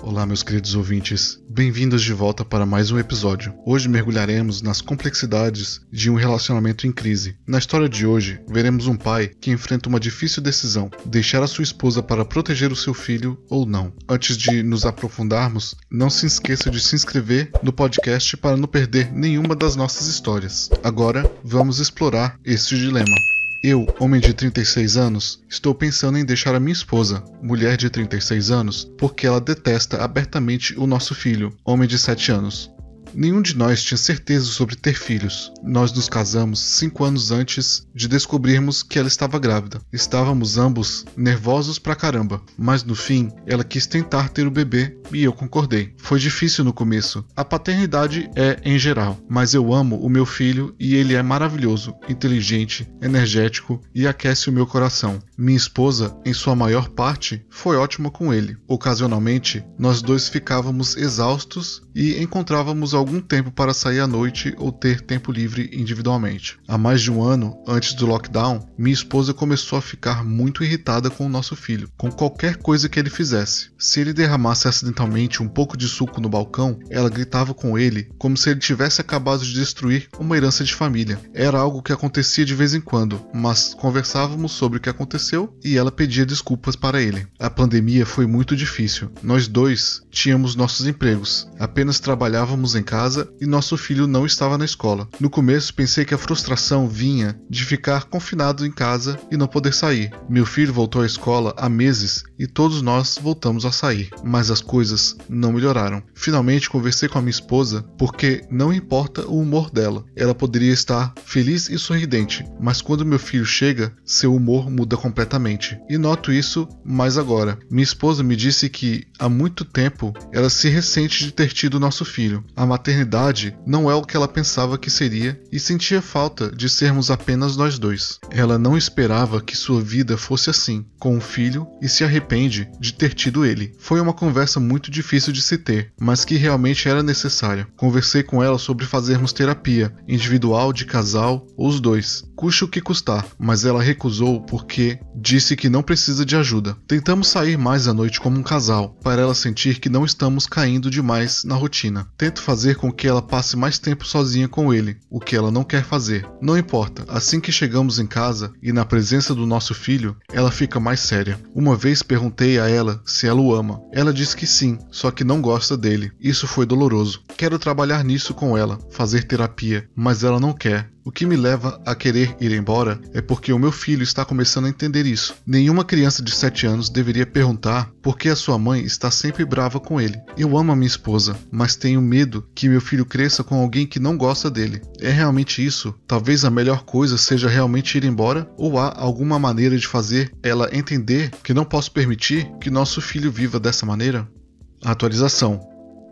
Olá, meus queridos ouvintes, bem-vindos de volta para mais um episódio. Hoje mergulharemos nas complexidades de um relacionamento em crise. Na história de hoje, veremos um pai que enfrenta uma difícil decisão: deixar a sua esposa para proteger o seu filho ou não. Antes de nos aprofundarmos, não se esqueça de se inscrever no podcast para não perder nenhuma das nossas histórias. Agora, vamos explorar este dilema. Eu, homem de 36 anos, estou pensando em deixar a minha esposa, mulher de 36 anos, porque ela detesta abertamente o nosso filho, homem de 7 anos. Nenhum de nós tinha certeza sobre ter filhos. Nós nos casamos 5 anos antes de descobrirmos que ela estava grávida. Estávamos ambos nervosos pra caramba, mas no fim, ela quis tentar ter o bebê e eu concordei. Foi difícil no começo. A paternidade é em geral, mas eu amo o meu filho e ele é maravilhoso, inteligente, energético e aquece o meu coração. Minha esposa, em sua maior parte, foi ótima com ele. Ocasionalmente, nós dois ficávamos exaustos e encontrávamos algum tempo para sair à noite ou ter tempo livre individualmente. Há mais de um ano, antes do lockdown, minha esposa começou a ficar muito irritada com o nosso filho, com qualquer coisa que ele fizesse. Se ele derramasse acidentalmente um pouco de suco no balcão, ela gritava com ele como se ele tivesse acabado de destruir uma herança de família. Era algo que acontecia de vez em quando, mas conversávamos sobre o que aconteceu e ela pedia desculpas para ele. A pandemia foi muito difícil. Nós dois tínhamos nossos empregos, apenas trabalhávamos em casa e nosso filho não estava na escola. No começo pensei que a frustração vinha de ficar confinado em casa e não poder sair. Meu filho voltou à escola há meses e todos nós voltamos a sair, mas as coisas não melhoraram. Finalmente conversei com a minha esposa porque não importa o humor dela. Ela poderia estar feliz e sorridente, mas quando meu filho chega, seu humor muda completamente. E noto isso mais agora. Minha esposa me disse que há muito tempo ela se ressente de ter tido nosso filho. A maternidade não é o que ela pensava que seria e sentia falta de sermos apenas nós dois. Ela não esperava que sua vida fosse assim, com um filho, e se arrepende de ter tido ele. Foi uma conversa muito difícil de se ter, mas que realmente era necessária. Conversei com ela sobre fazermos terapia, individual, de casal, ou os dois. Custe o que custar, mas ela recusou porque disse que não precisa de ajuda. Tentamos sair mais à noite como um casal, para ela sentir que não estamos caindo demais na rotina. Tento fazer com que ela passe mais tempo sozinha com ele, o que ela não quer fazer. Não importa, assim que chegamos em casa e na presença do nosso filho, ela fica mais séria. Uma vez perguntei a ela se ela o ama. Ela disse que sim, só que não gosta dele. Isso foi doloroso. Quero trabalhar nisso com ela, fazer terapia, mas ela não quer. O que me leva a querer ir embora é porque o meu filho está começando a entender isso. Nenhuma criança de 7 anos deveria perguntar por que a sua mãe está sempre brava com ele. Eu amo a minha esposa, mas tenho medo que meu filho cresça com alguém que não gosta dele. É realmente isso? Talvez a melhor coisa seja realmente ir embora? Ou há alguma maneira de fazer ela entender que não posso permitir que nosso filho viva dessa maneira? Atualização.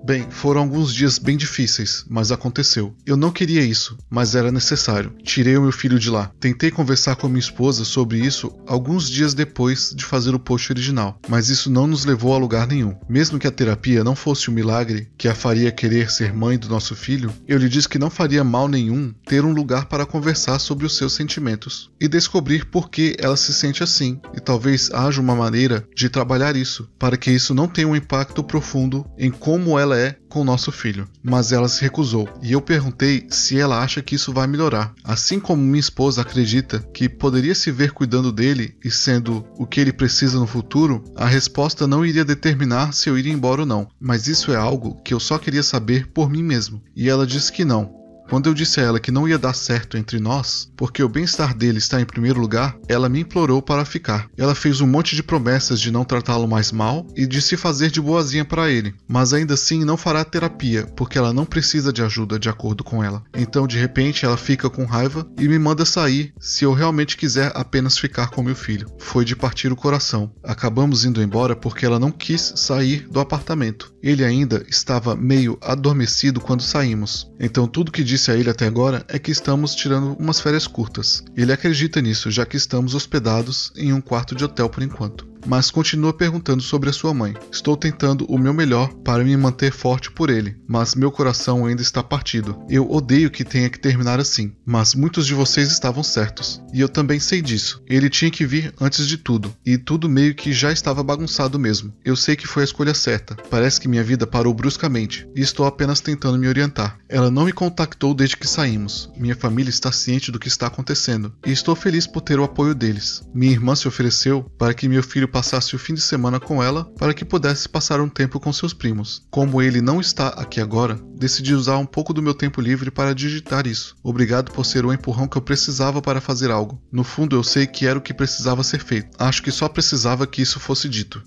Bem, foram alguns dias bem difíceis, mas aconteceu. Eu não queria isso, mas era necessário. Tirei o meu filho de lá. Tentei conversar com minha esposa sobre isso alguns dias depois de fazer o post original, mas isso não nos levou a lugar nenhum. Mesmo que a terapia não fosse um milagre que a faria querer ser mãe do nosso filho, eu lhe disse que não faria mal nenhum ter um lugar para conversar sobre os seus sentimentos e descobrir por que ela se sente assim, e talvez haja uma maneira de trabalhar isso, para que isso não tenha um impacto profundo em como ela é com o nosso filho. Mas ela se recusou, e eu perguntei se ela acha que isso vai melhorar. Assim como minha esposa acredita que poderia se ver cuidando dele e sendo o que ele precisa no futuro, a resposta não iria determinar se eu iria embora ou não, mas isso é algo que eu só queria saber por mim mesmo, e ela disse que não. Quando eu disse a ela que não ia dar certo entre nós, porque o bem-estar dele está em primeiro lugar, ela me implorou para ficar. Ela fez um monte de promessas de não tratá-lo mais mal e de se fazer de boazinha para ele, mas ainda assim não fará terapia, porque ela não precisa de ajuda de acordo com ela. Então, de repente, ela fica com raiva e me manda sair se eu realmente quiser apenas ficar com meu filho. Foi de partir o coração. Acabamos indo embora porque ela não quis sair do apartamento. Ele ainda estava meio adormecido quando saímos. Então tudo que disse a ele até agora é que estamos tirando umas férias curtas. Ele acredita nisso, já que estamos hospedados em um quarto de hotel por enquanto. mas continua perguntando sobre a sua mãe. Estou tentando o meu melhor para me manter forte por ele, mas meu coração ainda está partido. Eu odeio que tenha que terminar assim, mas muitos de vocês estavam certos, e eu também sei disso. Ele tinha que vir antes de tudo, e tudo meio que já estava bagunçado mesmo. Eu sei que foi a escolha certa. Parece que minha vida parou bruscamente, e estou apenas tentando me orientar. Ela não me contactou desde que saímos. Minha família está ciente do que está acontecendo, e estou feliz por ter o apoio deles. Minha irmã se ofereceu para que meu filho passasse o fim de semana com ela para que pudesse passar um tempo com seus primos. Como ele não está aqui agora, decidi usar um pouco do meu tempo livre para digitar isso. Obrigado por ser o empurrão que eu precisava para fazer algo. No fundo eu sei que era o que precisava ser feito. Acho que só precisava que isso fosse dito.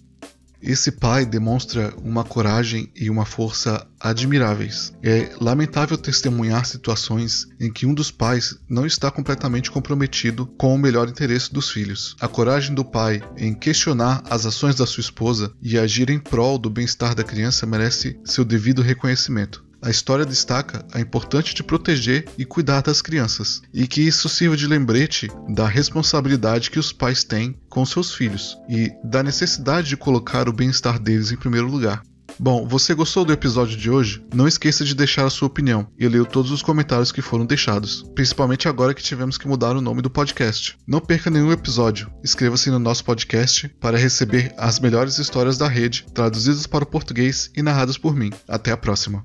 Esse pai demonstra uma coragem e uma força admiráveis. É lamentável testemunhar situações em que um dos pais não está completamente comprometido com o melhor interesse dos filhos. A coragem do pai em questionar as ações da sua esposa e agir em prol do bem-estar da criança merece seu devido reconhecimento. A história destaca a importância de proteger e cuidar das crianças, e que isso sirva de lembrete da responsabilidade que os pais têm com seus filhos, e da necessidade de colocar o bem-estar deles em primeiro lugar. Bom, você gostou do episódio de hoje? Não esqueça de deixar a sua opinião. Eu leio todos os comentários que foram deixados, principalmente agora que tivemos que mudar o nome do podcast. Não perca nenhum episódio. Inscreva-se no nosso podcast para receber as melhores histórias da rede, traduzidas para o português e narradas por mim. Até a próxima.